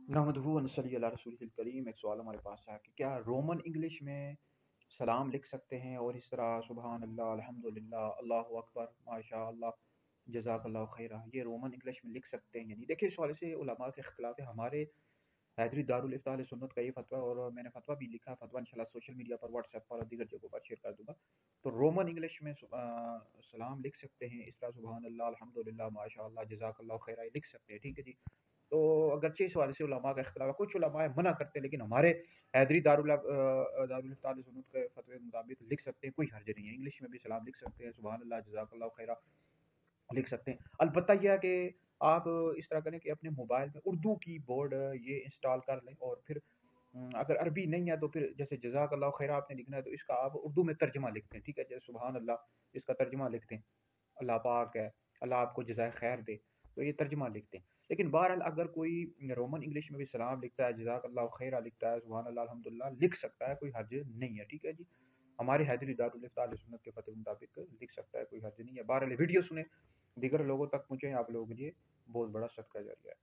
نحمدہ و نصلی علی رسولہ الکریم۔ ایک سوال ہمارے پاس ہے کہ کیا رومن انگلش میں سلام لکھ سکتے ہیں اور اس طرح سبحان اللہ، الحمدللہ، اللہ اکبر، ماشاء اللہ، جزاک اللہ خیرہ، یہ رومن انگلش میں لکھ سکتے ہیں؟ یعنی دیکھیے، اس حوالے سے علماء کے اختلاف ہے۔ ہمارے حیدری دارالفتاء اہل سنت کا یہ فتویٰ، اور میں نے فتویٰ بھی لکھا، فتویٰ انشاءاللہ سوشل میڈیا پر، واٹس ایپ پر اور دیگر جگہوں پر شیئر کر دوں گا۔ تو رومن انگلش میں سلام لکھ سکتے ہیں، اس طرح سبحان اللہ، الحمدللہ، ماشاء اللہ، جزاک اللہ خیرہ، یہ لکھ سکتے ہیں، ٹھیک ہے جی۔ تو اگرچہ اس حوالے سے علماء کا اختلاف ہے، کچھ علماء منع کرتے ہیں، لیکن ہمارے حیدری دارالفتاء اہل سنت کے فتوے کے مطابق لکھ سکتے ہیں، کوئی حرج نہیں ہے۔ انگلش میں بھی سلام لکھ سکتے ہیں، سبحان اللہ، جزاک اللہ خیرہ لکھ سکتے ہیں۔ البتہ یہ ہے کہ آپ اس طرح کریں کہ اپنے موبائل میں اردو کی بورڈ یہ انسٹال کر لیں، اور پھر اگر عربی نہیں ہے تو پھر جیسے جزاک اللہ خیرہ آپ نے لکھنا ہے تو اس کا آپ اردو میں ترجمہ لکھتے ہیں، ٹھیک ہے، جیسے سبحان اللہ، اس کا ترجمہ لکھتے ہیں، اللہ پاک ہے، اللہ آپ کو جزائے خیر دے، تو یہ ترجمہ لکھتے ہیں۔ لیکن بہرحال اگر کوئی رومن انگلش میں بھی سلام لکھتا ہے، جزاک اللہ خیرہ لکھتا ہے، سبحان اللہ، الحمدللہ لکھ سکتا ہے، کوئی حرج نہیں ہے، ٹھیک ہے جی۔ ہمارے حیدری دارالفتاء اہل سنت کے فتوی کے مطابق لکھ سکتا ہے، کوئی حرج نہیں ہے۔ بہرحال ویڈیو سنیں، دیگر لوگوں تک پہنچے، آپ لوگوں کے لیے بہت بڑا صدقہ جاریہ ہے۔